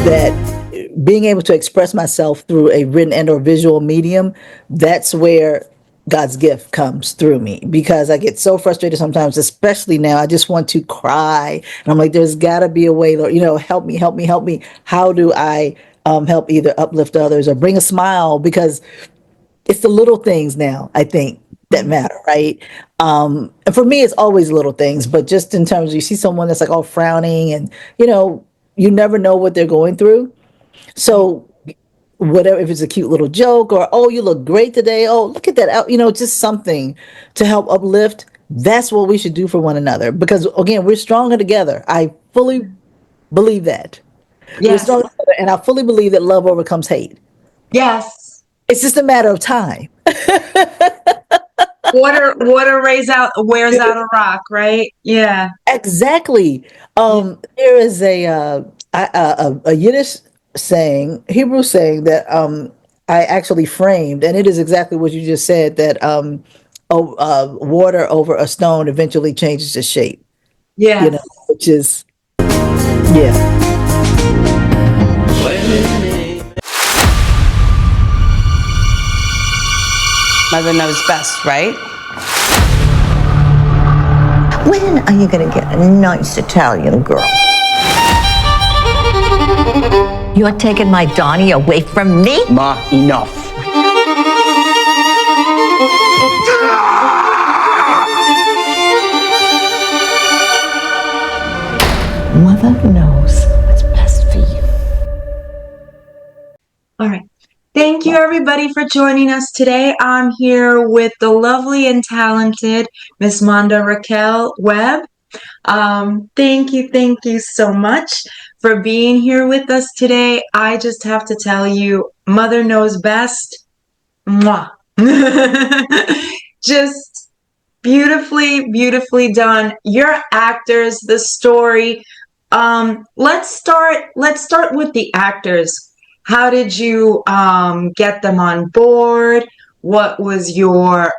that being able to express myself through a written and or visual medium, that's where God's gift comes through me, because I get so frustrated sometimes, especially now. I just want to cry. And I'm like, there's got to be a way, Lord, help me, help me, help me. How do I help either uplift others or bring a smile? Because it's the little things now, I think, that matter, right? And for me, it's always little things, but just in terms of you see someone that's like all frowning and, you never know what they're going through. So whatever, if it's a cute little joke or, oh, you look great today. Oh, look at that out, just something to help uplift. That's what we should do for one another, because again, we're stronger together. I fully believe that. We're Yes. stronger together, and I fully believe that love overcomes hate. Yes. It's just a matter of time. Water wears out a rock, right? Yeah. Exactly. There is a Yiddish saying, Hebrew saying that I actually framed, and it is exactly what you just said. That water over a stone eventually changes its shape. Yes. Which is yeah. Mother knows best, right? When are you going to get a nice Italian girl? You're taking my Donnie away from me? Ma, enough. Mother knows what's best for you. All right. Thank you, everybody, for joining us today. I'm here with the lovely and talented Miss Monda Raquel Webb. Thank you so much for being here with us today. I just have to tell you, Mother knows best. Mwah. Just beautifully done. Your actors, the story. Let's start with the actors. How did you get them on board? What was your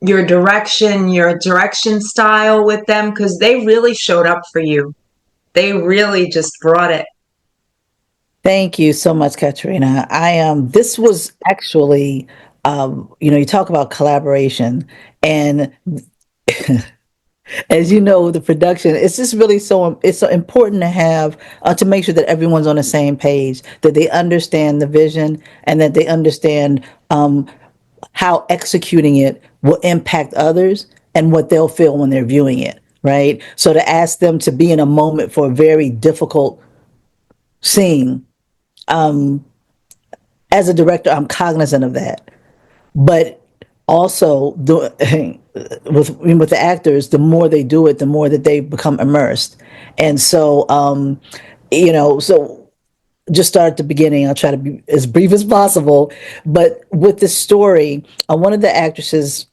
direction style with them? Because they really showed up for you. They really just brought it. Thank you so much, Katrina. This was actually, you talk about collaboration, and as you know, the production, it's just really it's so important to have, to make sure that everyone's on the same page, that they understand the vision, and that they understand how executing it will impact others and what they'll feel when they're viewing it, right? So to ask them to be in a moment for a very difficult scene, as a director, I'm cognizant of that. But also, with the actors, the more they do it, the more that they become immersed. And so, so just start at the beginning. I'll try to be as brief as possible. But with the story, one of the actresses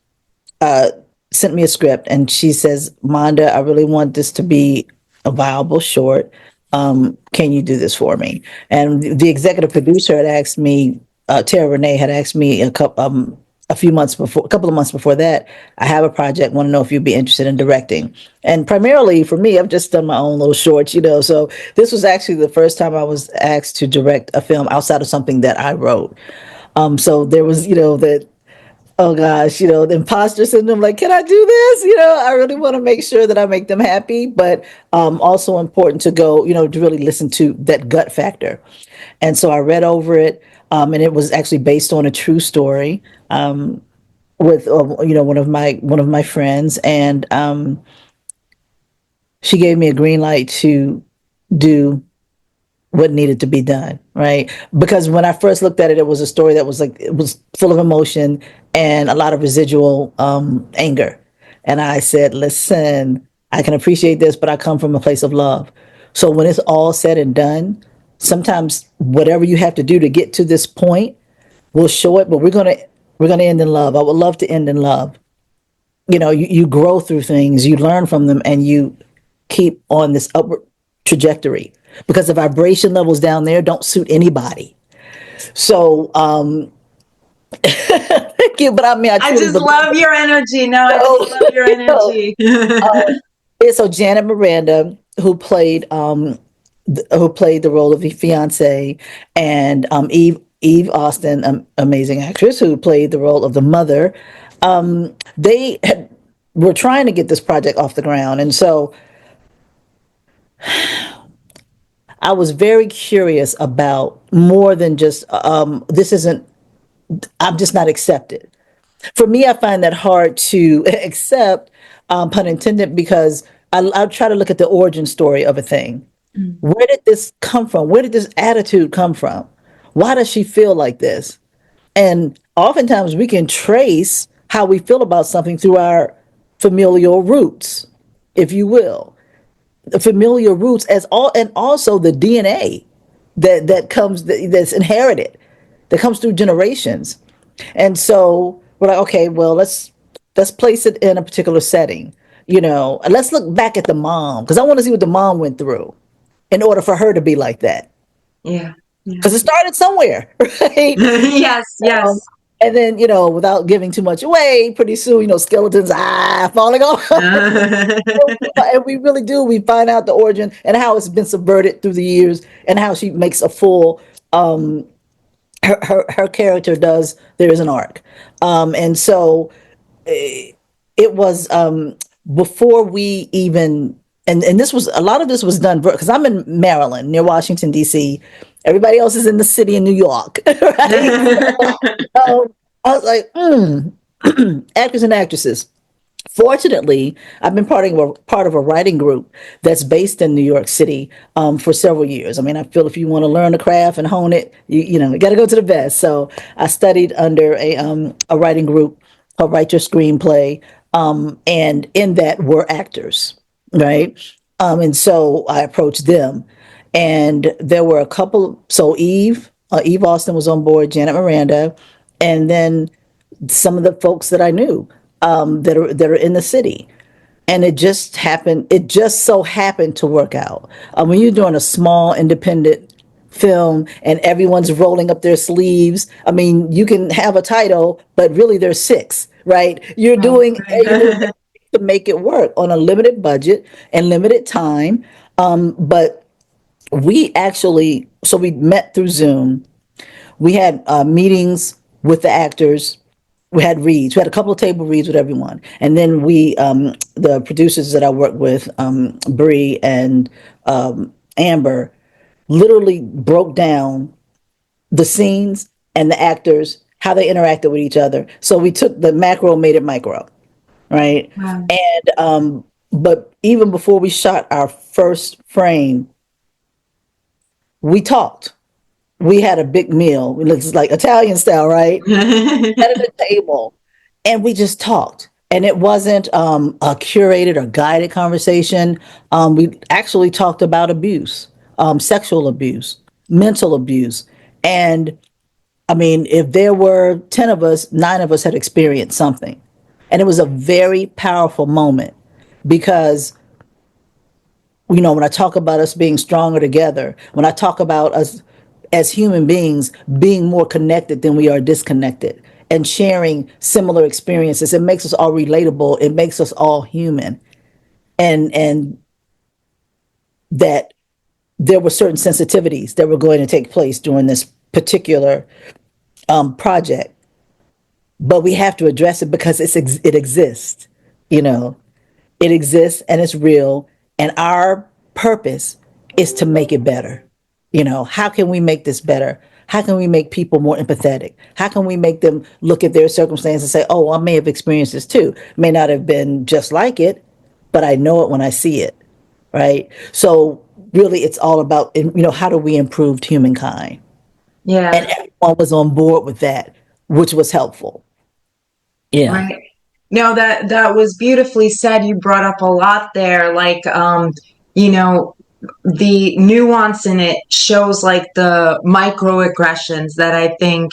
sent me a script, and she says, Monda, I really want this to be a viable short. Can you do this for me? And the executive producer had asked me, Tara Renee had asked me a couple of months before that, I have a project, want to know if you'd be interested in directing. And primarily for me, I've just done my own little shorts, so this was actually the first time I was asked to direct a film outside of something that I wrote. So there was, that, oh gosh, the imposter syndrome, like, can I do this? I really want to make sure that I make them happy, but also important to go, to really listen to that gut factor. And so I read over it, and it was actually based on a true story with, one of my friends, and she gave me a green light to do what needed to be done, right? Because when I first looked at it, it was a story that was it was full of emotion and a lot of residual anger. And I said, listen, I can appreciate this, but I come from a place of love. So when it's all said and done, sometimes whatever you have to do to get to this point, we'll show it, but we're gonna end in love. I would love to end in love. You grow through things, you learn from them, and you keep on this upward trajectory, because the vibration levels down there don't suit anybody. So thank you, but I just love your energy. No, I just love your energy. So Janet Miranda, who played who played the role of the fiance, and Eve Austin, amazing actress, who played the role of the mother. They were trying to get this project off the ground, and so I was very curious about more than just this isn't. I'm just not accepted. For me, I find that hard to accept, pun intended, because I try to look at the origin story of a thing. Where did this come from? Where did this attitude come from? Why does she feel like this? And oftentimes we can trace how we feel about something through our familial roots, if you will. The familial roots as all, and also the DNA that comes, that's inherited, that comes through generations. And so we're like, okay, well, let's place it in a particular setting, and let's look back at the mom, because I want to see what the mom went through in order for her to be like that. Yeah. Because it started somewhere, right? Yes, yes. And then, without giving too much away, pretty soon, skeletons falling off. And we really do. We find out the origin and how it's been subverted through the years, and how she makes a full her character does. There is an arc, and so it was before we even, and this was, a lot of this was done because I'm in Maryland near Washington D.C. Everybody else is in the city in New York, right? I was like, actors and actresses. Fortunately, I've been part of a writing group that's based in New York City for several years. I mean, I feel if you want to learn the craft and hone it, you got to go to the best. So I studied under a writing group called Write Your Screenplay, and in that were actors, right? And so I approached them, and there were a couple. So Eve Austin was on board, Janet Miranda, and then some of the folks that I knew that are in the city. And it just happened. It just so happened to work out. When you're doing a small independent film and everyone's rolling up their sleeves, I mean, you can have a title, but really there's six, right? You're doing to make it work on a limited budget and limited time. But so we met through Zoom. We had meetings with the actors. We had reads. We had a couple of table reads with everyone, and then the producers that I work with, Bree and Amber, literally broke down the scenes and the actors, how they interacted with each other. So we took the macro, made it micro, right? Wow. And but even before we shot our first frame, we talked. We had a big meal. It's like Italian style, right? At the table, and we just talked. And it wasn't a curated or guided conversation. We actually talked about abuse, sexual abuse, mental abuse. And I mean, if there were 10 of us, 9 of us had experienced something. And it was a very powerful moment because, when I talk about us being stronger together, when I talk about us as human beings being more connected than we are disconnected and sharing similar experiences, it makes us all relatable. It makes us all human. And that there were certain sensitivities that were going to take place during this particular project, but we have to address it because it exists, it exists and it's real. And our purpose is to make it better. How can we make this better? How can we make people more empathetic? How can we make them look at their circumstance and say, oh, I may have experienced this too. May not have been just like it, but I know it when I see it, right? So really it's all about, how do we improve humankind? Yeah. And everyone was on board with that, which was helpful. Yeah. Right. No, that was beautifully said. You brought up a lot there, like the nuance in it shows like the microaggressions that I think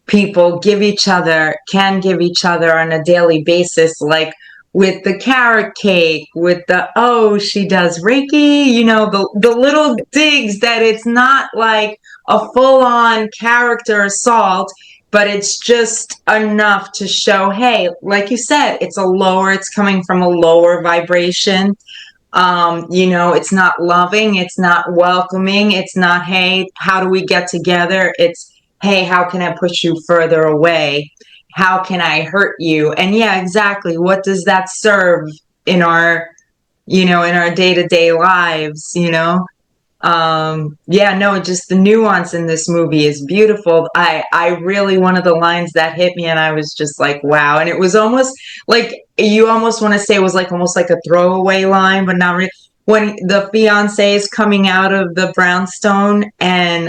people can give each other on a daily basis, like with the carrot cake, with she does Reiki, the little digs that it's not like a full-on character assault, but it's just enough to show, hey, like you said, it's coming from a lower vibration. It's not loving, it's not welcoming, it's not, hey, how do we get together? It's, hey, how can I push you further away? How can I hurt you? And yeah, exactly. What does that serve in our, in our day-to-day lives, yeah, no, just the nuance in this movie is beautiful. I really, one of the lines that hit me and I was just like, wow. And it was almost like, you almost want to say it was like almost like a throwaway line, but not really. When the fiance is coming out of the brownstone and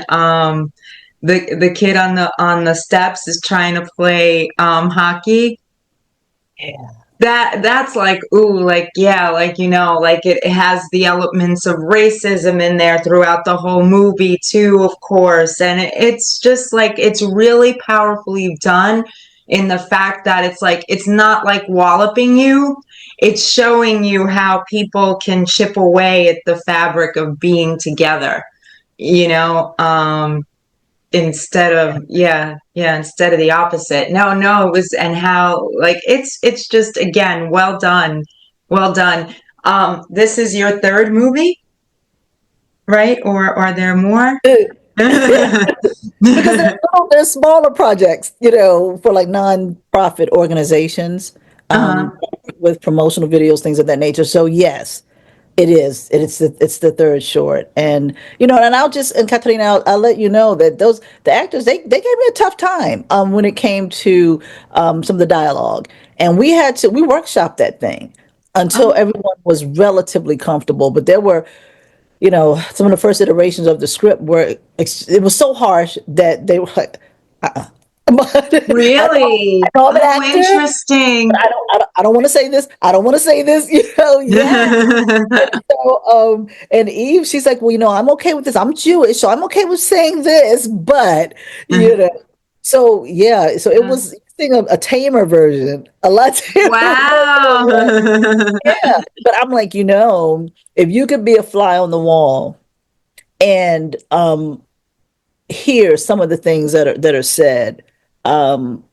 the kid on the steps is trying to play hockey. Yeah. That's like, ooh, like, yeah, like, like it has the elements of racism in there throughout the whole movie too, of course. And it's just like, it's really powerfully done in the fact that it's like, it's not like walloping you. It's showing you how people can chip away at the fabric of being together, you know? Instead of, instead of the opposite. No, it was, and how, like, it's just, again, well done, well done. This is your third movie, right? Or are there more? Because there's smaller projects, for like non-profit organizations, Uh-huh. with promotional videos, things of that nature. So yes, it is. It's the third short, and and Katrina, I'll let you know that the actors, they gave me a tough time when it came to some of the dialogue, and we workshopped that thing until Oh, everyone was relatively comfortable. But there were, some of the first iterations of the script were, it was so harsh that they were like, uh-uh. But I really? know I'm an Oh, actor, interesting. but I don't want to say this. I don't want to say this. Yeah. So, and Eve, she's like, well, I'm okay with this. I'm Jewish, so I'm okay with saying this, but you know, so yeah, so it was a tamer version, a lot tamer Wow. version. Yeah, but I'm like, if you could be a fly on the wall and hear some of the things that are said, um,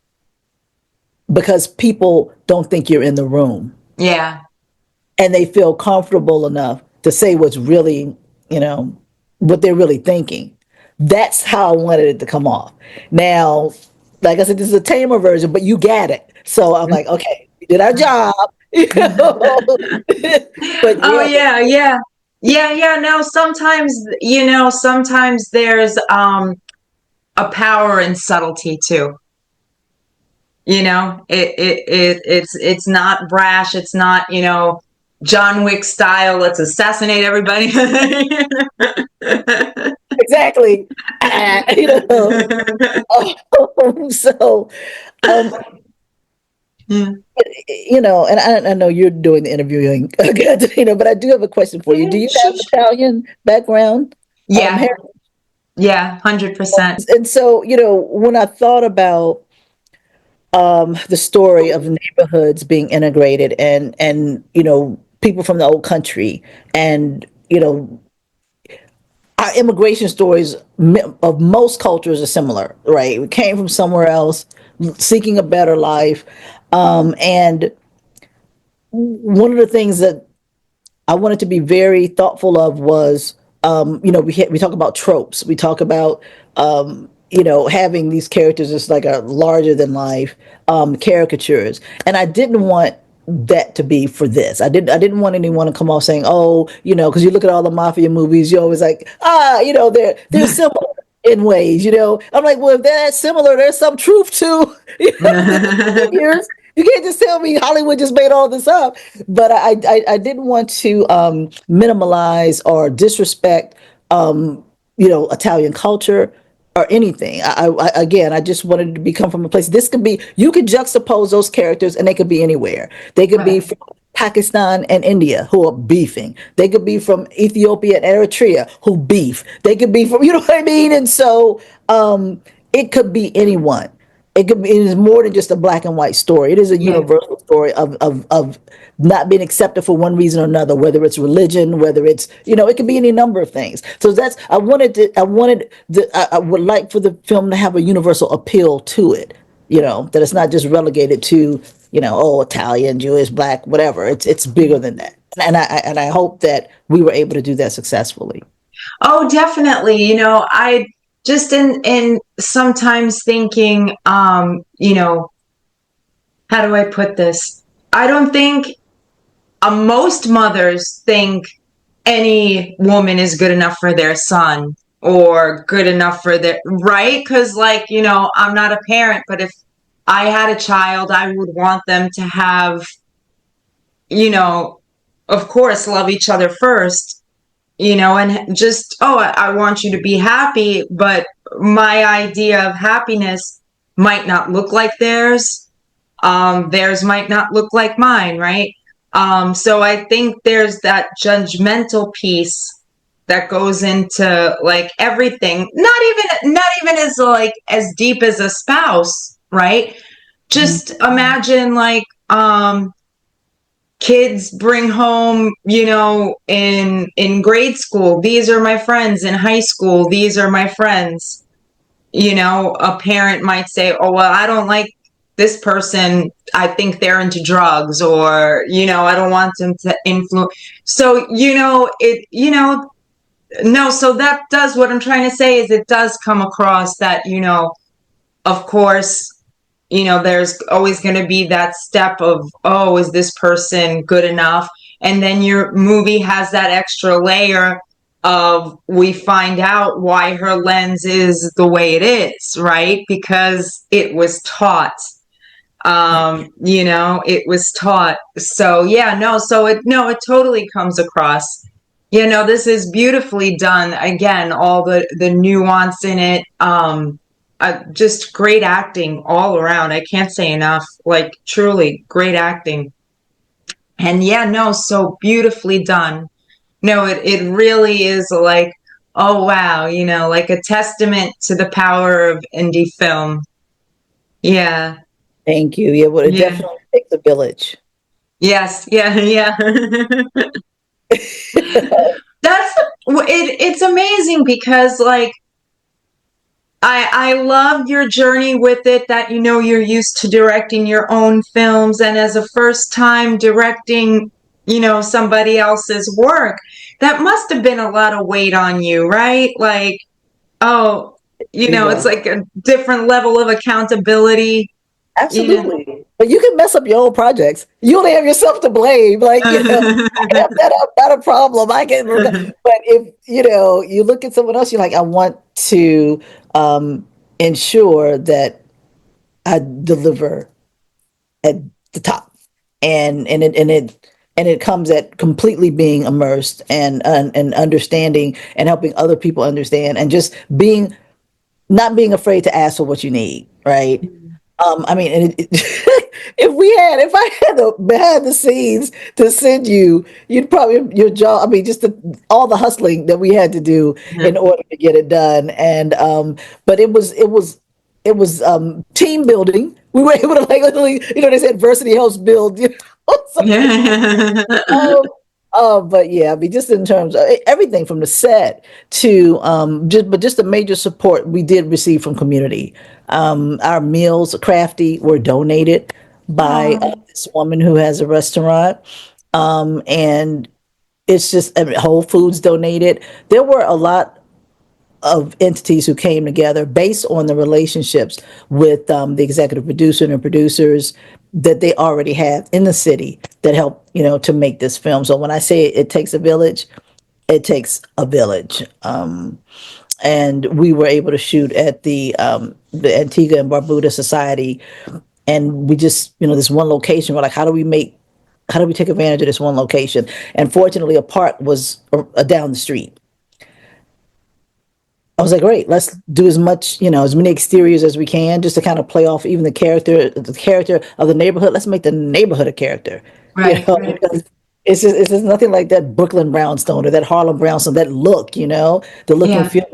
because people don't think you're in the room Yeah. and they feel comfortable enough to say what's really, you know, what they're really thinking. That's how I wanted it to come off. Now, like I said, this is a tamer version, but you get it. So I'm like, okay, we did our job. But Oh, yeah, yeah, yeah. Yeah. No, sometimes, sometimes there's a power in subtlety too. It's not brash, it's not, John Wick style, let's assassinate everybody. exactly. So, um, Yeah. and I know you're doing the interviewing, but I do have a question for you. Do you have Italian background, Yeah, Harry? yeah, 100%. And so, when I thought about the story of neighborhoods being integrated and people from the old country and our immigration stories of most cultures are similar, right? We came from somewhere else seeking a better life, and one of the things that I wanted to be very thoughtful of was, we talk about tropes. We talk about, having these characters as like a larger than life caricatures, and I didn't want that to be for this. I didn't want anyone to come off saying, oh, because you look at all the mafia movies, you're always like, they're similar in ways. I'm like, well, if they're that similar, there's some truth to the figures. You can't just tell me Hollywood just made all this up. But I didn't want to minimalize or disrespect, Italian culture or anything. Again, I just wanted to come from a place. This could be, you could juxtapose those characters and they could be anywhere. They could be Right. from Pakistan and India who are beefing. They could be from Ethiopia and Eritrea who beef. They could be from, you know what I mean? And so it could be anyone. It is more than just a black and white story. It is a Yeah. universal story of not being accepted for one reason or another, whether it's religion, whether it's, it could be any number of things. So I would like for the film to have a universal appeal to it, that it's not just relegated to oh, Italian, Jewish, black, whatever. It's bigger than that. And I hope that we were able to do that successfully. Oh, definitely. I just in sometimes thinking, how do I put this? I don't think most mothers think any woman is good enough for their son or good enough for their, right? Because, like, I'm not a parent, but if I had a child, I would want them to have, you know, of course, love each other first, and just, oh, I want you to be happy, but my idea of happiness might not look like theirs. Theirs might not look like mine, right? So I think there's that judgmental piece that goes into like everything. Not even as like as deep as a spouse, right? Just imagine like kids bring home, in grade school, these are my friends. In high school, these are my friends. A parent might say, oh, well, I don't like this person. I think they're into drugs, or, I don't want them to influence. So, no, so that does, what I'm trying to say is it does come across that, of course, there's always going to be that step of, oh, is this person good enough? And then your movie has that extra layer of, we find out why her lens is the way it is, right? Because it was taught. It was taught. So yeah, it totally comes across. This is beautifully done. Again, all the nuance in it. Just great acting all around. I can't say enough. Like, truly great acting. And yeah, no, so beautifully done. No, it really is like, oh wow, like a testament to the power of indie film. Yeah. Thank you. Yeah, well, it Yeah. definitely takes a village. Yes. Yeah. Yeah. It's amazing because, like, I love your journey with it, that you're used to directing your own films, and as a first time directing somebody else's work, that must have been a lot of weight on you, right? Like, oh, it's like a different level of accountability. Absolutely. But you can mess up your own projects. You only have yourself to blame. Like, I can have that up, not a problem. I can, but if, you look at someone else, you're like, I want to ensure that I deliver at the top. And it comes at completely being immersed and understanding and helping other people understand and just not being afraid to ask for what you need, right? I mean, and if I had the behind the scenes to send you, you'd probably your job. I mean, just all the hustling that we had to do in order to get it done, and but it was team building. We were able to, like, literally, they said adversity helps build. So, but yeah, I mean, just in terms of everything from the set to just the major support we did receive from community. Our meals, Crafty, were donated by this woman who has a restaurant, and it's just, I mean, Whole Foods donated. There were a lot of entities who came together based on the relationships with the executive producer and the producers that they already have in the city that help, to make this film. So when I say it takes a village, it takes a village. And we were able to shoot at the Antigua and Barbuda Society, and we just, this one location. We're like, how do we take advantage of this one location? And fortunately, a park was down the street. I was like, great, let's do as many exteriors as we can, just to kind of play off even the character of the neighborhood. Let's make the neighborhood a character, Right. because it's just nothing like that Brooklyn brownstone or that Harlem brownstone. That look, the look and feel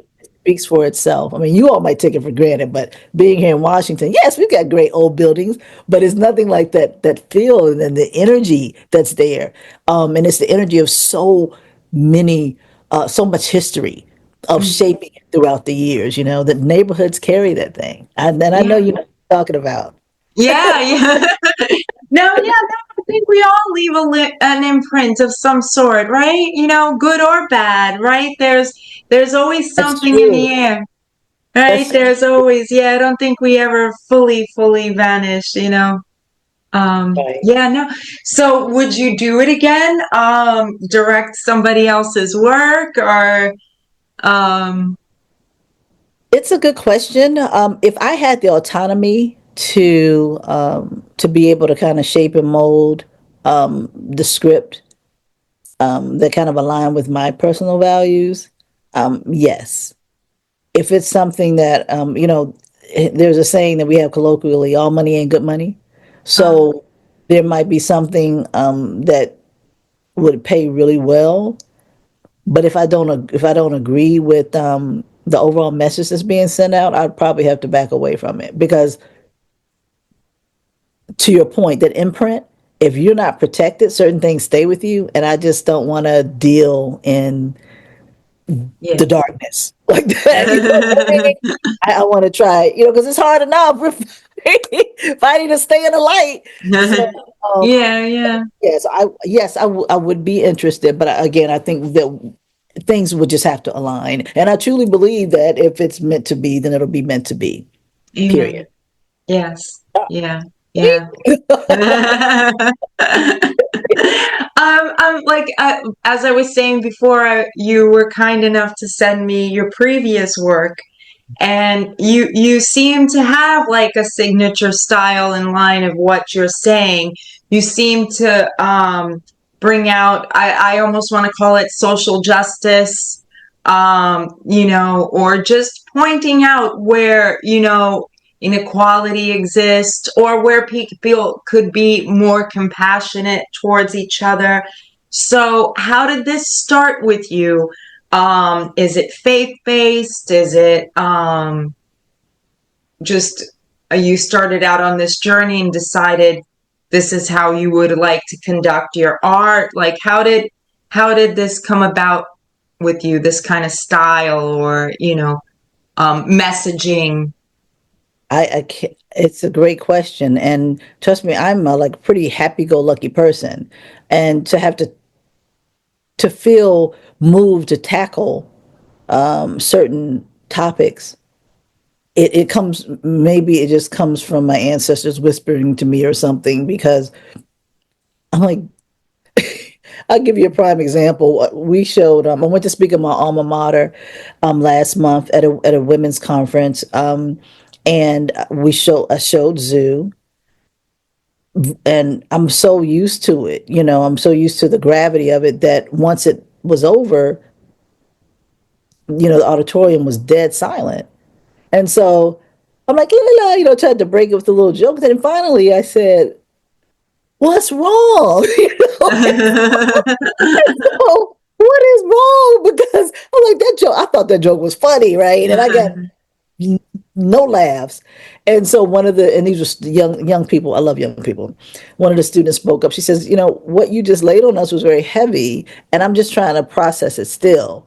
speaks for itself. I mean, you all might take it for granted, but being here in Washington, yes, we've got great old buildings, but it's nothing like that feel and the energy that's there. And it's the energy of so much history of shaping it throughout the years. The neighborhoods carry that thing, and then I know you know what I'm talking about. Yeah, yeah. No, yeah, no, I think we all leave an imprint of some sort, right? You know, good or bad, right? There's always That's something in the true. air, right? That's There's always, yeah, I don't think we ever fully vanish, you know. right. Yeah, no. So would you do it again? Direct somebody else's work or um It's a good question. If I had the autonomy to be able to kind of shape and mold the script that kind of align with my personal values, yes. If it's something that there's a saying that we have colloquially, all money ain't good money. uh, So there might be something that would pay really well, but if I don't agree with the overall message that's being sent out, I'd probably have to back away from it because, to your point, that imprint, if you're not protected, certain things stay with you, and I just don't want to deal in yeah. the darkness like that. You know what I mean? I want to try, because it's hard enough. We're fighting to stay in the light. So, Yeah, yeah. I would be interested, but again, I think that things would just have to align, and I truly believe that if it's meant to be, then it'll be meant to be. Period. Amen. Yes. Yeah. Yeah. Like as I was saying before, you were kind enough to send me your previous work, and you seem to have like a signature style in line of what you're saying. You seem to bring out, I almost want to call it social justice, or just pointing out where, inequality exists, or where people could be more compassionate towards each other. So how did this start with you? Is it faith-based? Is it just you started out on this journey and decided this is how you would like to conduct your art? Like how did this come about with you, this kind of style or, messaging? I can't, it's a great question, and trust me, I'm a like pretty happy-go-lucky person, and to feel moved to tackle certain topics, it comes, maybe it just comes from my ancestors whispering to me or something, because I'm like, I'll give you a prime example. We showed, I went to speak at my alma mater last month at a women's conference, and I showed zoo, and I'm so used to it, I'm so used to the gravity of it that once it was over, the auditorium was dead silent. And so I'm like, la, la, tried to break it with a little joke. Then finally I said, "What's wrong?" So, what is wrong? Because I'm like, that joke, I thought that joke was funny, right? And I got no laughs. And so and these were young people. I love young people. One of the students spoke up. She says, what you just laid on us was very heavy, and I'm just trying to process it still.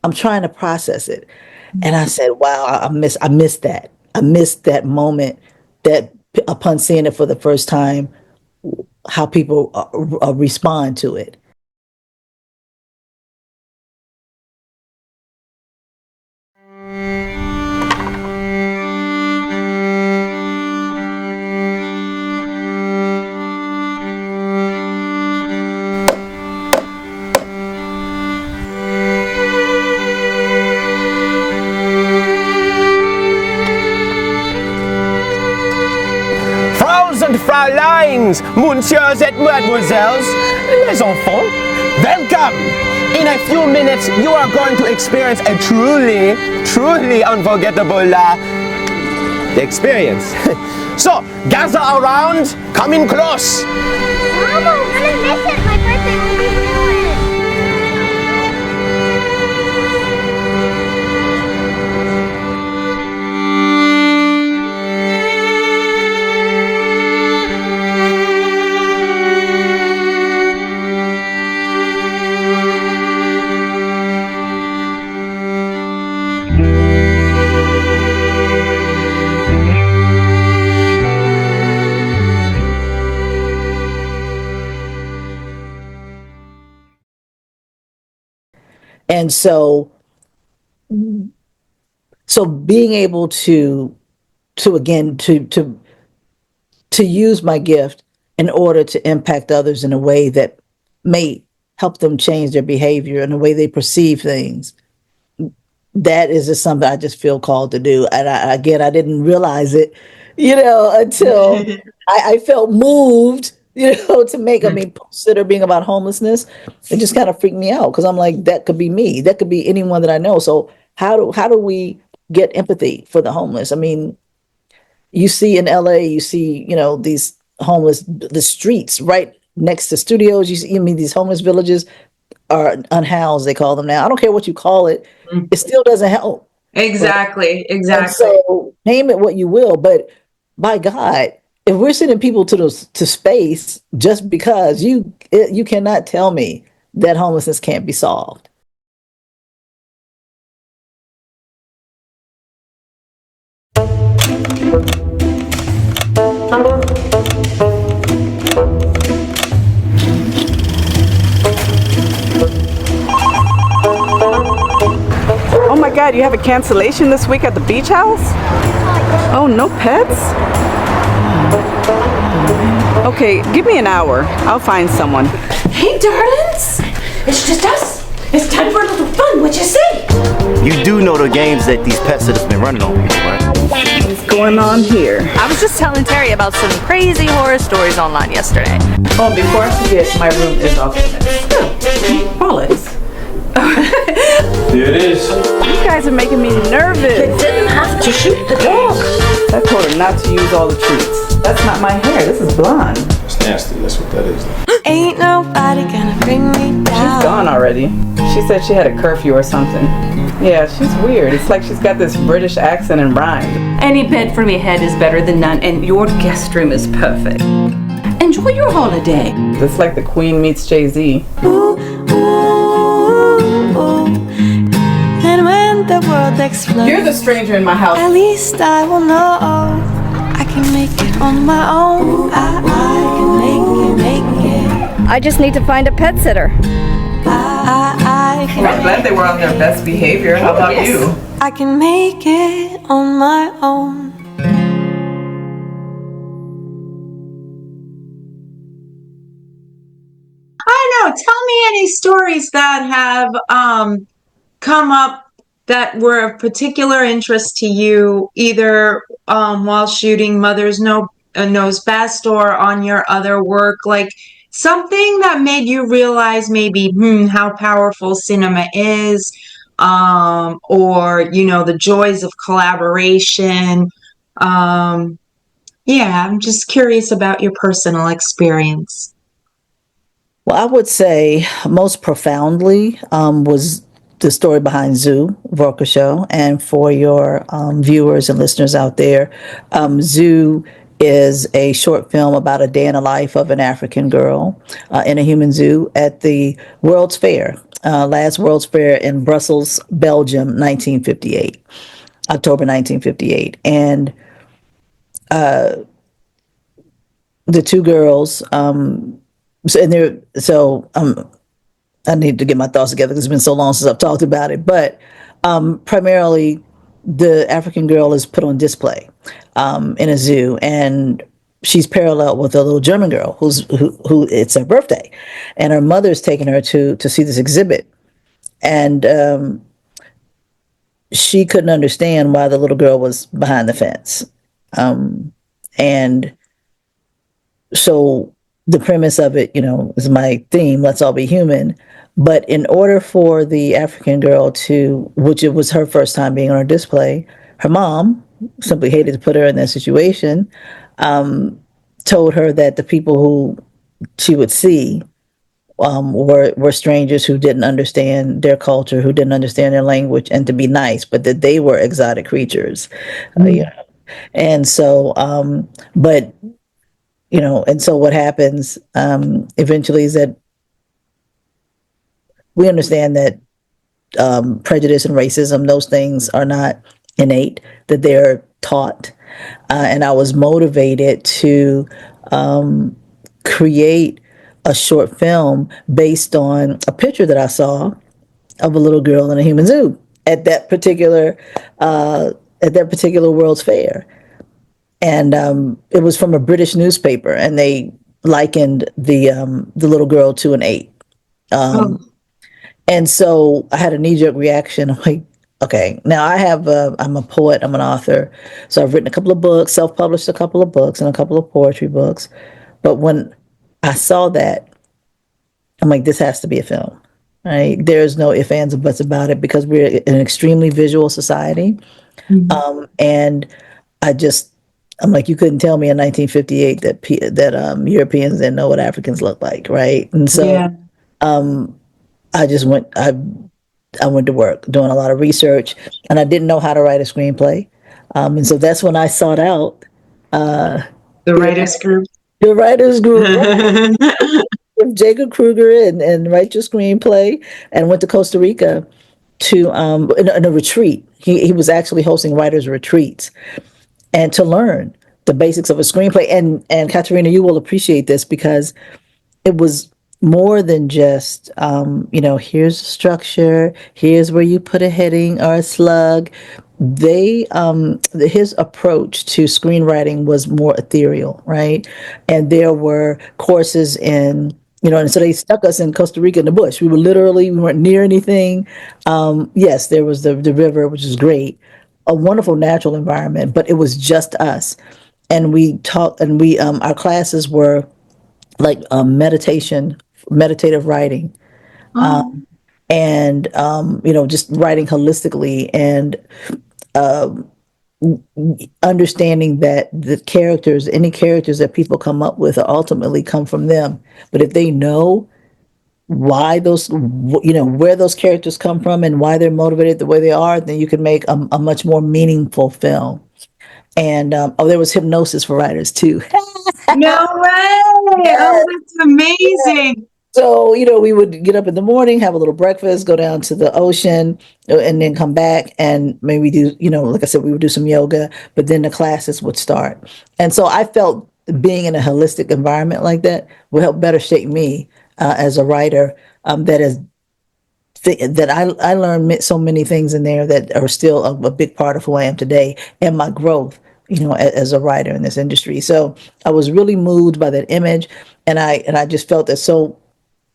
I'm trying to process it. And I said, wow, I missed that. I missed that moment, that upon seeing it for the first time, how people respond to it. Frau's and Fräuleins, Monsieurs et Mademoiselles, les enfants, welcome! In a few minutes, you are going to experience a truly unforgettable experience. So, gather around, come in close. Mom, I'm gonna miss it. My birthday will be ruined. And so being able to again to use my gift in order to impact others in a way that may help them change their behavior and the way they perceive things, that is just something I just feel called to do. And again, I didn't realize it, until I felt moved, to make, I mean, consider being about homelessness. It just kind of freaked me out because I'm like, that could be me. That could be anyone that I know. So how do we get empathy for the homeless? I mean, you see in LA, you see, these homeless, the streets right next to studios. You see, these homeless villages are unhoused, they call them now. I don't care what you call it. It still doesn't help. Exactly. And Exactly. so name it what you will, but by God, if we're sending people to space just because you cannot tell me that homelessness can't be solved. Oh my God, you have a cancellation this week at the beach house? Oh, no pets? Okay, give me an hour. I'll find someone. Hey, darlings! It's just us. It's time for a little fun. What you say? You do know the games that these pet sitters been running on people, right? What's going on here? I was just telling Terry about some crazy horror stories online yesterday. Oh, before I forget, my room is off limits. Bollocks. Here it is. You guys are making me nervous. Didn't have to shoot the dog. I told her not to use all the treats. That's not my hair. This is blonde. It's nasty. That's what that is. Ain't nobody gonna bring me down. She's gone already. She said she had a curfew or something. Yeah, she's weird. It's like she's got this British accent and rhyme. Any bed for me head is better than none, and your guest room is perfect. Enjoy your holiday. It's like the Queen meets Jay-Z. Ooh, ooh, ooh. And when the world explodes, You're the stranger in my house. at least I will know I can make it on my own. I can make it. I just need to find a pet sitter. I I'm glad they were on their best behavior. How about you? I can make it on my own. I know. Tell me any stories that have come up that were of particular interest to you, either while shooting Mother's Knows Best or on your other work, like something that made you realize maybe how powerful cinema is, or the joys of collaboration. Yeah, I'm just curious about your personal experience. Well, I would say most profoundly was the story behind Zoo, Vorka Show. And for your viewers and listeners out there, Zoo is a short film about a day in the life of an African girl in a human zoo at the World's Fair, last World's Fair in Brussels, Belgium, 1958, October 1958. And the two girls, I need to get my thoughts together because it's been so long since I've talked about it. But primarily, the African girl is put on display in a zoo, and she's paralleled with a little German girl who it's her birthday, and her mother's taking her to see this exhibit, and she couldn't understand why the little girl was behind the fence, and so the premise of it, is my theme, let's all be human. But in order for the African girl which it was her first time being on her display, her mom simply hated to put her in that situation, told her that the people who she would see were strangers who didn't understand their culture, who didn't understand their language, and to be nice, but that they were exotic creatures. And so, and so what happens eventually is that we understand that prejudice and racism, those things are not innate, that they're taught. And I was motivated to create a short film based on a picture that I saw of a little girl in a human zoo at that particular World's Fair, and it was from a British newspaper, and they likened the little girl to an ape. Oh, And so I had a knee jerk reaction. I'm like, okay, now I'm a poet, I'm an author. So I've written a couple of books, self published a couple of books and a couple of poetry books. But when I saw that, I'm like, this has to be a film, right? There's no ifs, ands, or buts about it because we're an extremely visual society. And I just, I'm like, you couldn't tell me in 1958 that Europeans didn't know what Africans looked like, right? And so yeah. I just went. I went to work doing a lot of research, and I didn't know how to write a screenplay, and so that's when I sought out The writers group. the writers group, with Jacob Kruger, and write your screenplay, and went to Costa Rica to in a retreat. He was actually hosting writers retreats, and to learn the basics of a screenplay. And Katerina, you will appreciate this because it was more than just here's the structure, here's where you put a heading or a slug. His approach to screenwriting was more ethereal, right? And there were courses in, and so they stuck us in Costa Rica in the bush. We weren't near anything. Yes, there was the river, which is great, a wonderful natural environment, but it was just us. And we taught, and our classes were like meditative writing, and just writing holistically, and understanding that any characters that people come up with ultimately come from them. But if they know why where those characters come from and why they're motivated the way they are, then you can make a much more meaningful film. And there was hypnosis for writers too. No way! Oh, that's amazing. So, we would get up in the morning, have a little breakfast, go down to the ocean, and then come back and maybe do, like I said, we would do some yoga, but then the classes would start. And so I felt being in a holistic environment like that will help better shape me as a writer. That I learned so many things in there that are still a big part of who I am today and my growth, as a writer in this industry. So I was really moved by that image, and I just felt that so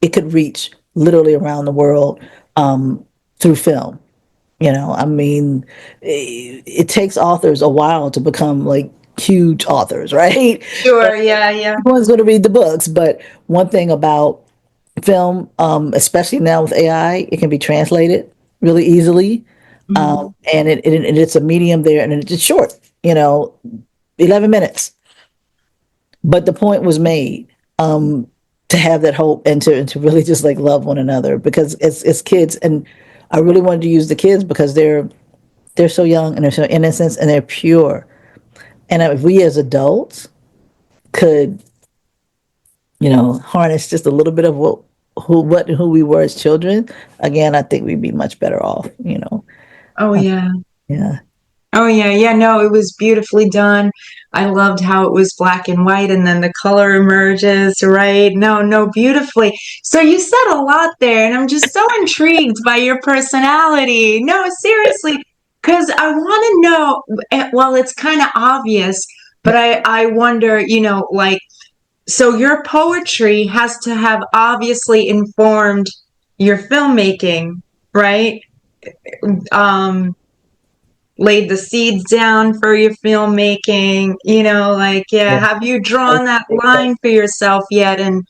it could reach literally around the world through film. I mean, it takes authors a while to become like huge authors, right? Sure, yeah. Everyone's going to read the books, but one thing about film, especially now with AI, it can be translated really easily, and it's a medium there, and it's short, 11 minutes. But the point was made. To have that hope and to really just like love one another, because it's kids, and I really wanted to use the kids because they're so young and they're so innocent and they're pure, and if we as adults could harness just a little bit of who we were as children, again, I think we'd be much better off. Oh yeah. Yeah. Oh yeah. No, it was beautifully done. I loved how it was black and white and then the color emerges, right? No, beautifully. So you said a lot there, and I'm just so intrigued by your personality. No, seriously, because I want to know, well, it's kind of obvious, but I wonder, so your poetry has to have obviously informed your filmmaking, right? Laid the seeds down for your filmmaking, have you drawn that line for yourself yet, and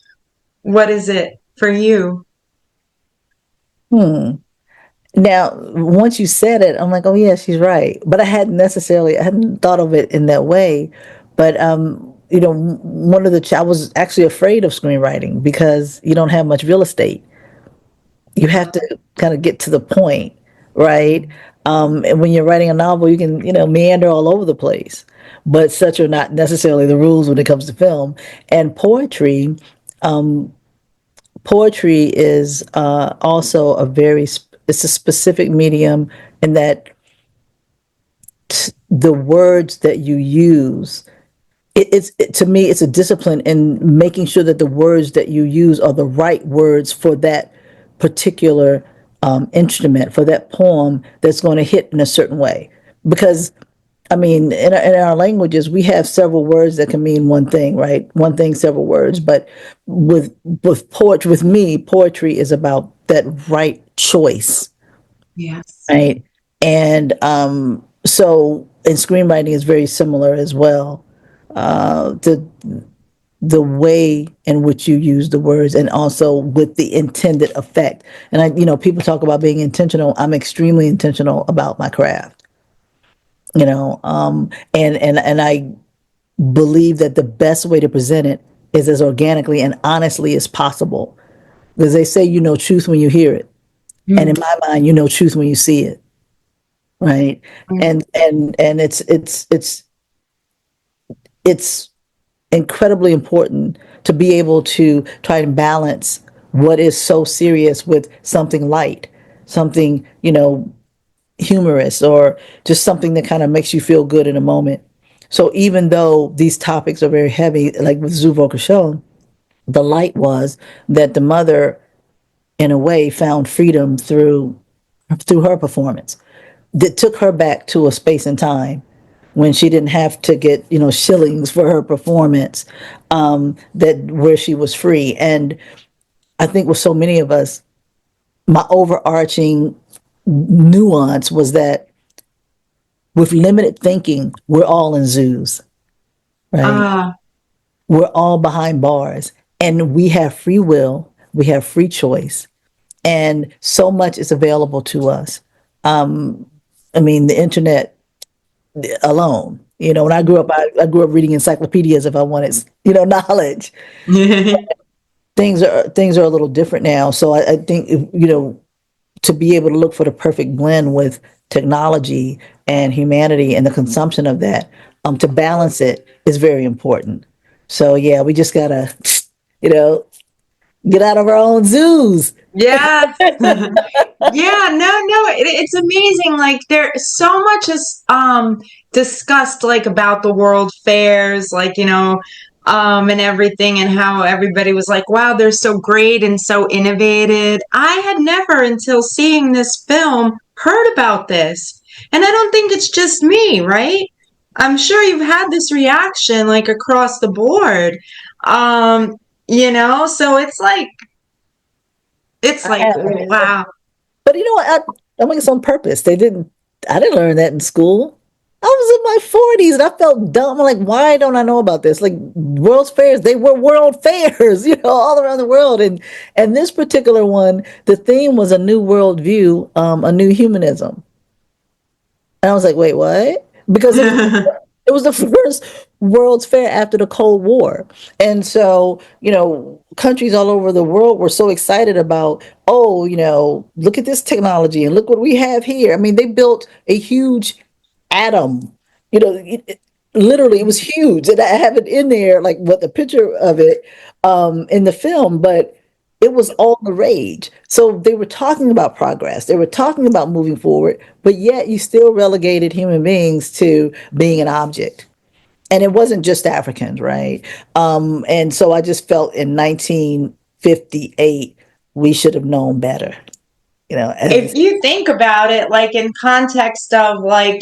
what is it for you? Now, once you said it, I'm like, oh yeah, she's right, but I hadn't thought of it in that way. But one of I was actually afraid of screenwriting because you don't have much real estate. You have to kind of get to the point, right? And when you're writing a novel, you can, meander all over the place. But such are not necessarily the rules when it comes to film. And poetry is also it's a specific medium in that the words that you use, to me, it's a discipline in making sure that the words that you use are the right words for that particular instrument, for that poem that's going to hit in a certain way. Because, I mean, in our languages, we have several words that can mean one thing, right? One thing, several words. But with poetry, with me, poetry is about that right choice, Yes. right? And so, and screenwriting is very similar as well. The way in which you use the words, and also with the intended effect. And people talk about being intentional. I'm extremely intentional about my craft. And I believe that the best way to present it is as organically and honestly as possible. Because they say you know truth when you hear it. And in my mind, you know truth when you see it. Right. And it's incredibly important to be able to try and balance what is so serious with something light, something, humorous, or just something that kind of makes you feel good in a moment. So even though these topics are very heavy, like with Zuvo Show, the light was that the mother, in a way, found freedom through her performance that took her back to a space and time when she didn't have to get shillings for her performance, that where she was free. And I think with so many of us, my overarching nuance was that with limited thinking, we're all in zoos, right? We're all behind bars, and we have free will, we have free choice, and so much is available to us. I mean, the internet alone. When I grew up, I grew up reading encyclopedias if I wanted, knowledge. Things are a little different now. So I think, to be able to look for the perfect blend with technology and humanity and the consumption of that, to balance it is very important. So yeah, we just gotta, get out of our own zoos. Yeah. Yeah, no, it's amazing. Like there's so much is discussed like about the world fairs, like, and everything, and how everybody was like, wow, they're so great and so innovative. I had never, until seeing this film, heard about this. And I don't think it's just me, right? I'm sure you've had this reaction like across the board. So it's like, wow. But I think it's on purpose. I didn't learn that in school. I was in my 40s and I felt dumb. I'm like, why don't I know about this? Like World's Fairs, they were world fairs, all around the world. And this particular one, the theme was a new world view, a new humanism. And I was like, wait, what? Because it was the first World's Fair after the Cold War. And so, countries all over the world were so excited about, look at this technology and look what we have here. I mean, they built a huge atom, literally it was huge. And I have it in there, like what the picture of it in the film, but it was all the rage. So they were talking about progress. They were talking about moving forward, but yet you still relegated human beings to being an object. And it wasn't just Africans, right? And so I just felt in 1958, we should have known better. If you think about it, like in context of like,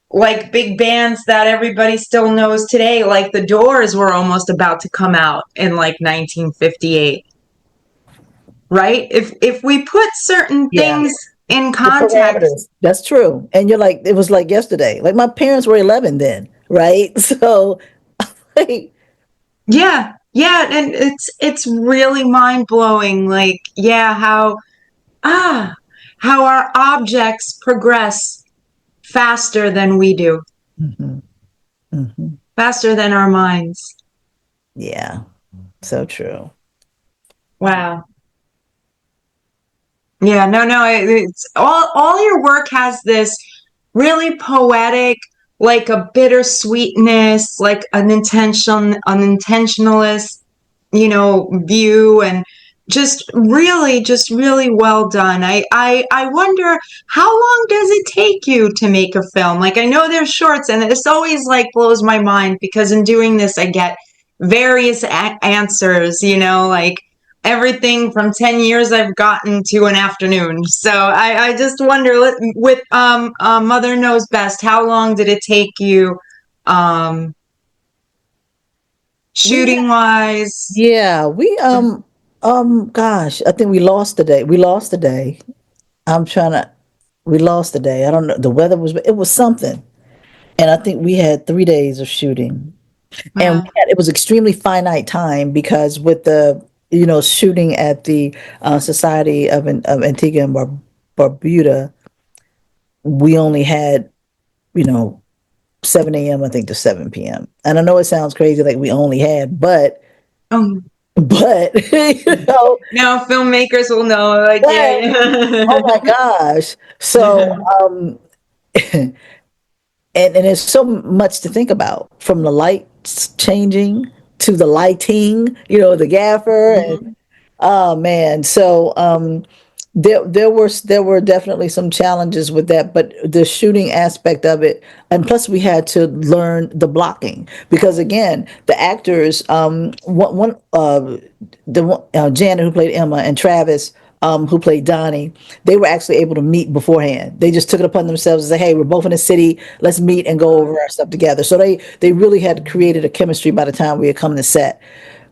like big bands that everybody still knows today, like the Doors were almost about to come out in like 1958. Right? If we put certain things in context. That's true. And you're like, it was like yesterday. Like my parents were 11 then, right? So like, yeah, and it's really mind-blowing, like, how our objects progress faster than we do. Faster than our minds. Yeah, so true. Wow. Yeah, no, it's all your work has this really poetic, like a bittersweetness, like an intentionalist, view, and just really well done. I wonder, how long does it take you to make a film? Like, I know there's shorts, and this always like blows my mind because in doing this, I get various answers, like, everything from 10 years I've gotten to an afternoon. So I just wonder, with Mother Knows Best, how long did it take you, shooting wise? Yeah, gosh, I think we lost the day. We lost the day. I'm trying to, we lost the day. I don't know. The weather was, it was something. And I think we had 3 days of shooting. And it was extremely finite time because with the, shooting at the Society of Antigua and Barbuda, we only had, you know, 7 a.m. I think to 7 p.m. And I know it sounds crazy like we only had, but but now filmmakers will know, like, yeah. Oh my gosh. So and there's so much to think about, from the lights changing to the lighting, the gaffer, and oh man. So there were definitely some challenges with that, but the shooting aspect of it, and plus we had to learn the blocking, because again, the actors, Janet, who played Emma, and Travis, who played Donnie, they were actually able to meet beforehand. They just took it upon themselves to say, "Hey, we're both in the city. Let's meet and go over our stuff together." So they really had created a chemistry by the time we had come to set.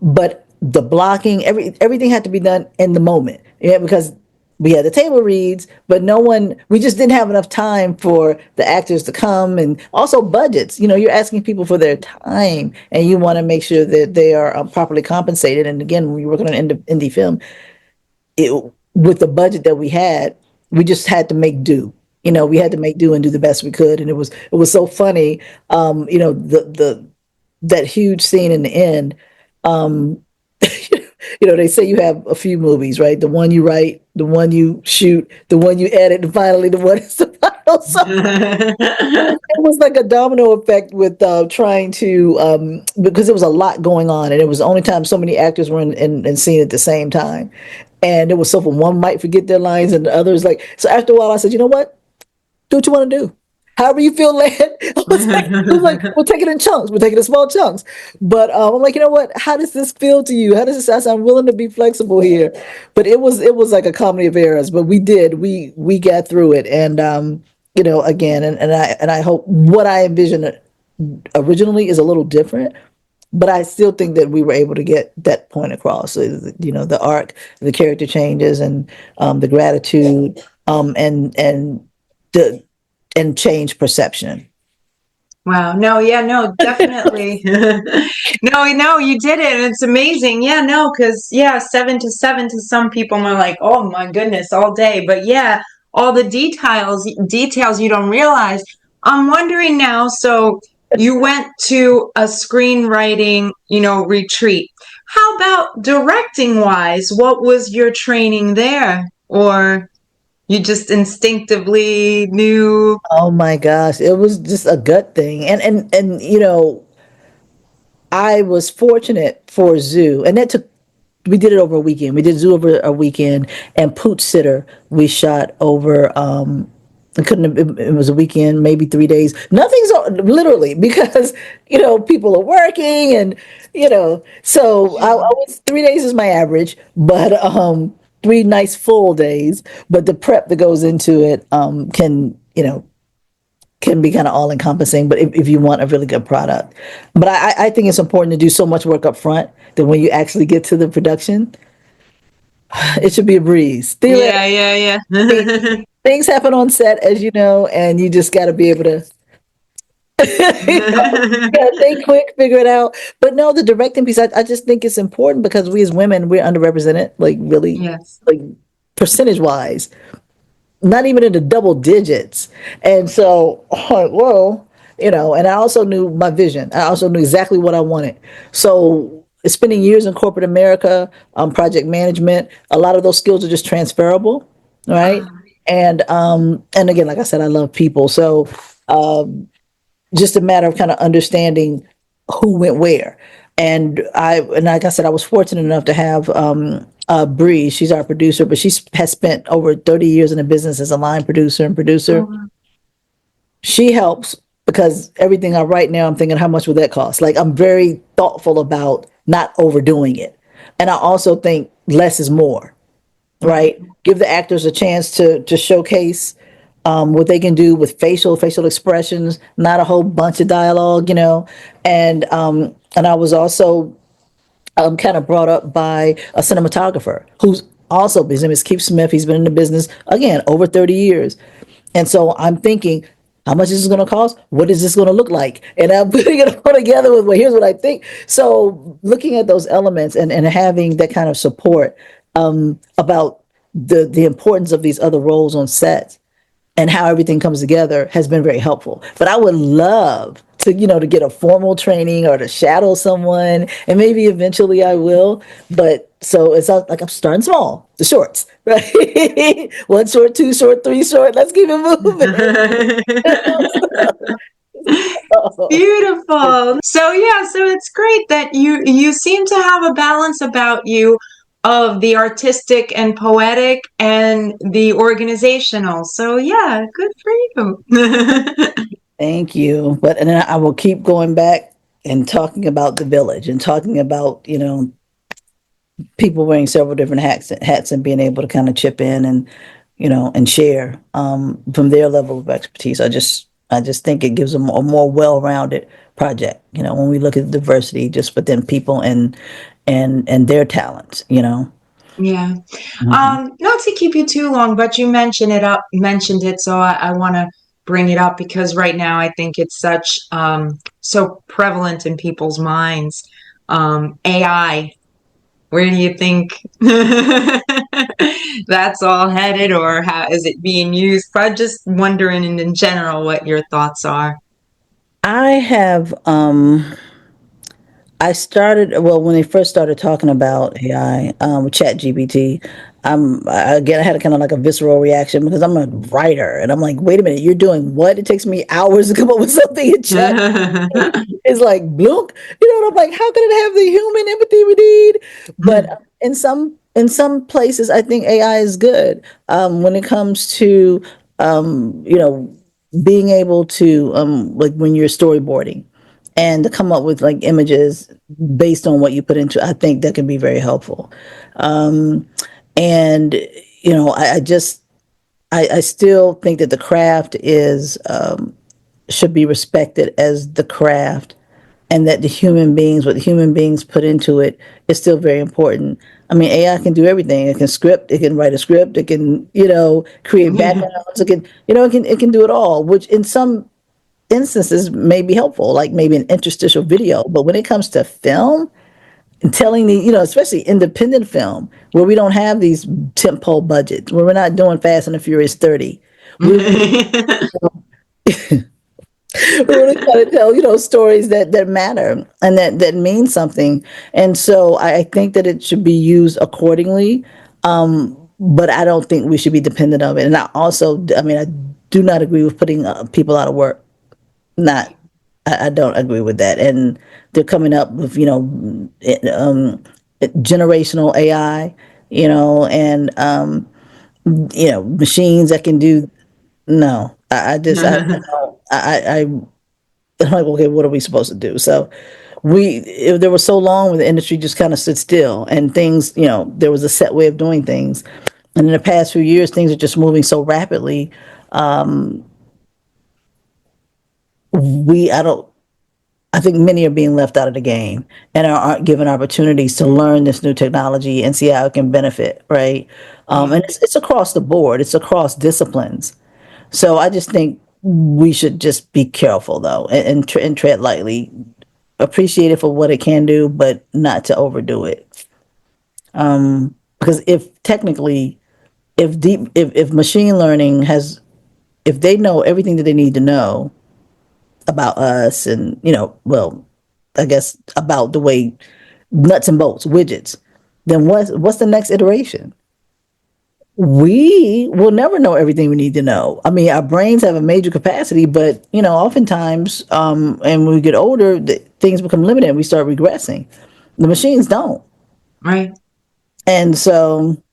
But the blocking, everything had to be done in the moment, because we had the table reads, but we just didn't have enough time for the actors to come, and also budgets. You're asking people for their time, and you want to make sure that they are properly compensated. And again, when you're working on an indie film, with the budget that we had, we just had to make do. We had to make do and do the best we could. And it was so funny. The that huge scene in the end. They say you have a few movies, right? The one you write, the one you shoot, the one you edit, and finally the one is the final. So it was like a domino effect with trying to, because there was a lot going on, and it was the only time so many actors were in scene at the same time. And it was so fun. One might forget their lines, and the others so after a while I said, you know what? Do what you want to do. However you feel led. I was like, we'll take it in chunks. We'll take it in small chunks. But I'm like, you know what? How does this feel to you? How does this sound? I'm willing to be flexible here. But it was like a comedy of errors. But we got through it. And again, and I hope what I envisioned originally is a little different. But I still think that we were able to get that point across. So, the arc, the character changes, and the gratitude, and change perception. Wow. No, yeah, no, definitely. No, you did it. And it's amazing. Yeah, no, because 7 to 7 to some people are like, oh my goodness, all day. But yeah, all the details you don't realize. I'm wondering now, so you went to a screenwriting, retreat. How about directing wise? What was your training there? Or you just instinctively knew? Oh my gosh, it was just a gut thing. And I was fortunate for Zoo, and we did it over a weekend. We did Zoo over a weekend, and Pooch Sitter we shot over it was a weekend, maybe 3 days. Nothing's literally, because people are working, and so I was 3 days is my average, but 3 nice full days. But the prep that goes into it can be kind of all encompassing, but if you want a really good product. But I think it's important to do so much work up front that when you actually get to the production, it should be a breeze. Yeah. Things happen on set, as you know, and you just got to be able to you gotta think quick, figure it out. But no, the directing piece, I just think it's important, because we as women, we're underrepresented, like really, Yes. like percentage wise, not even in the double digits. And so, well, and I also knew my vision. I also knew exactly what I wanted. So spending years in corporate America, project management, a lot of those skills are just transferable, right? And again, like I said, I love people. So just a matter of kind of understanding who went where. And like I said, I was fortunate enough to have Bree. She's our producer, but she has spent over 30 years in the business as a line producer and producer. She helps, because everything I write now, I'm thinking, how much would that cost? Like, I'm very thoughtful about not overdoing it. And I also think less is more, right? Give the actors a chance to showcase what they can do with facial expressions, not a whole bunch of dialogue, and I was also kind of brought up by a cinematographer who's also busy. His name is Keith Smith. He's been in the business again over 30 years, and so I'm thinking, how much is this going to cost? What is this going to look like? And I'm putting it all together with, well, here's what I think. So looking at those elements and having that kind of support about the importance of these other roles on sets and how everything comes together has been very helpful. But I would love to, to get a formal training or to shadow someone, and maybe eventually I will. But so it's not like I'm starting small, the shorts, right? 1 short, 2 short, 3 short. Let's keep it moving. Beautiful. So yeah, so it's great that you seem to have a balance about you of the artistic and poetic and the organizational. So yeah, good for you. Thank you. And then I will keep going back and talking about the village and talking about, people wearing several different hats and being able to kind of chip in and share from their level of expertise. I just think it gives them a more well-rounded project, when we look at diversity just within people and their talents. Yeah. Not to keep you too long, but you mentioned it, so I want to bring it up because right now I think it's such so prevalent in people's minds. AI, where do you think that's all headed, or how is it being used? I'm just wondering in general what your thoughts are. I have I started, well, when they first started talking about AI, with ChatGPT. Again, I had a kind of like a visceral reaction because I'm a writer and I'm like, wait a minute, you're doing what? It takes me hours to come up with something in chat. It's like blunk, and I'm like, how can it have the human empathy we need? But in some places, I think AI is good when it comes to being able to like when you're storyboarding and to come up with like images based on what you put into. I think that can be very helpful. And I still think that the craft is should be respected as the craft, and that what the human beings put into it is still very important. I mean, AI can do everything. It can script, it can write a script, it can, create backgrounds, it can do it all, which in some instances may be helpful, like maybe an interstitial video. But when it comes to film and telling especially independent film, where we don't have these tentpole budgets, where we're not doing Fast and the Furious 30, we're really trying to tell, stories that matter and that mean something. And so I think that it should be used accordingly. But I don't think we should be dependent on it. And I do not agree with putting people out of work. I don't agree with that. And they're coming up with, generational AI, and, machines that can do, no, I just, I'm like, okay, what are we supposed to do? So there was so long where the industry just kind of stood still and things, there was a set way of doing things. And in the past few years, things are just moving so rapidly. I think many are being left out of the game and aren't given opportunities to learn this new technology and see how it can benefit, right? And it's across the board. It's across disciplines. So I just think we should just be careful, though, and tread lightly. Appreciate it for what it can do, but not to overdo it. Because if machine learning if they know everything that they need to know about us and, I guess about the way nuts and bolts, widgets, then what's the next iteration? We will never know everything we need to know. I mean, our brains have a major capacity, but, oftentimes, and when we get older, things become limited and we start regressing. The machines don't. Right. And so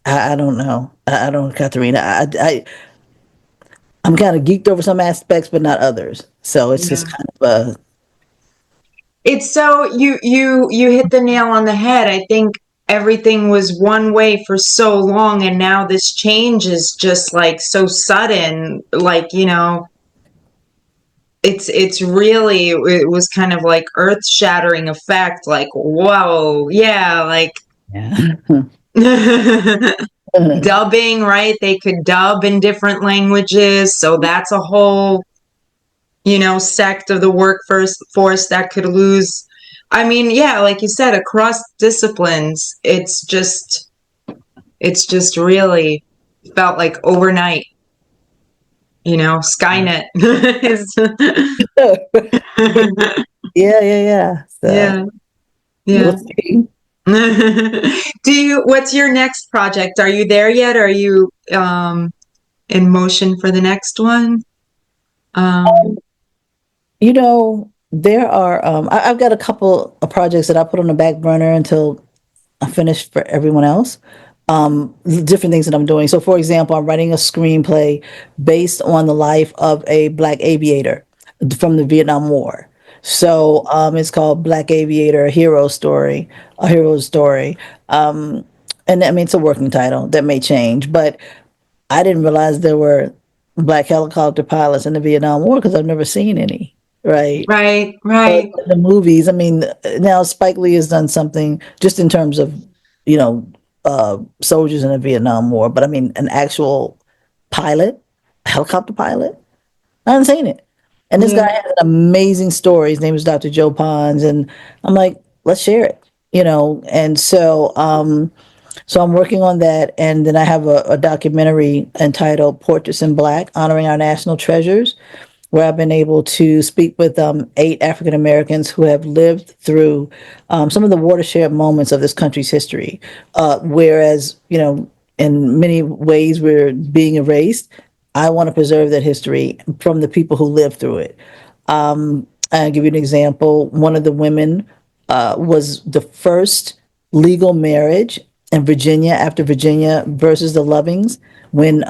I don't know. I don't, Katharina. I'm kind of geeked over some aspects, but not others. So it's just kind of It's so you hit the nail on the head. I think everything was one way for so long, and now this change is just like so sudden, like, you know, it's really, it was kind of like earth-shattering effect, like, whoa, yeah, like Yeah. dubbing, right? They could dub in different languages, so that's a whole, you know, sect of the workforce that could lose. I mean, yeah, like you said, across disciplines, it's just really felt like overnight, you know, Skynet. Yeah. So, Yeah. we'll see. What's your next project? Are you there yet? Are you in motion for the next one? You know, there are, I've got a couple of projects that I put on the back burner until I finish for everyone else. Different things that I'm doing. So, for example, I'm writing a screenplay based on the life of a Black aviator from the Vietnam War. So, it's called Black Aviator, a hero's story. And I mean, it's a working title that may change, but I didn't realize there were Black helicopter pilots in the Vietnam War because I've never seen any. Right. Right. The movies, I mean, now Spike Lee has done something just in terms of, you know, soldiers in the Vietnam War, but I mean, an actual pilot, a helicopter pilot, I haven't seen it. And this guy had an amazing story. His name is Dr. Joe Pons, and I'm like, let's share it, you know. And so, so I'm working on that, and then I have a documentary entitled "Portraits in Black: Honoring Our National Treasures," where I've been able to speak with 8 African Americans who have lived through some of the watershed moments of this country's history. Whereas, you know, in many ways we're being erased, I want to preserve that history from the people who lived through it. I'll give you an example. One of the women was the first legal marriage in Virginia after Virginia versus the Lovings, when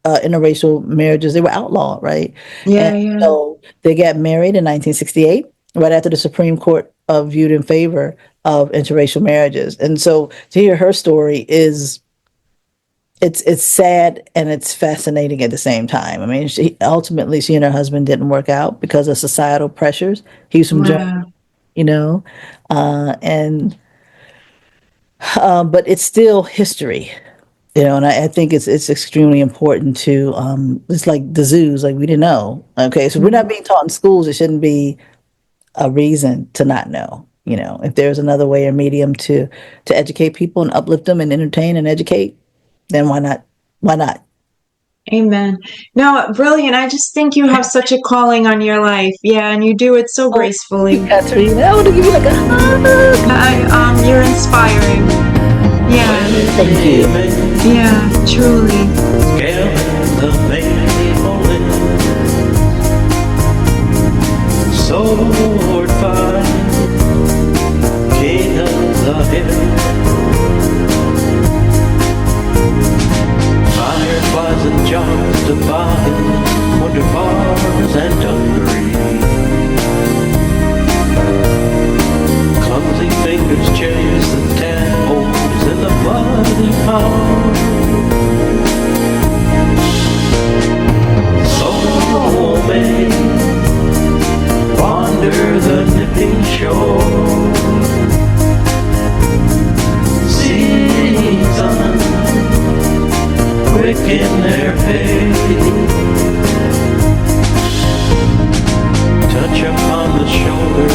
interracial marriages, they were outlawed, right? So they got married in 1968, right after the Supreme Court viewed in favor of interracial marriages. And so to hear her story is, it's sad and it's fascinating at the same time. I mean, she and her husband didn't work out because of societal pressures. He was from Germany, you know, but it's still history. You know, and I think it's extremely important to, it's like the zoos, like we didn't know. Okay, so we're not being taught in schools. It shouldn't be a reason to not know. You know, if there's another way or medium to educate people and uplift them and entertain and educate, then why not? Why not? Amen. No, brilliant. I just think you have such a calling on your life. Yeah, and you do it so gracefully. Katrina, I want to give you like a hug. You're inspiring. Yeah. Thank you. Yeah, truly. Sword fight, king of the hill. Fireflies and jars divine, wonder bars and dungaree. Clumsy fingers chase the tadpoles in the muddy pond. Soul may wander the nipping shore. Season quick in their pace, touch upon the shoulder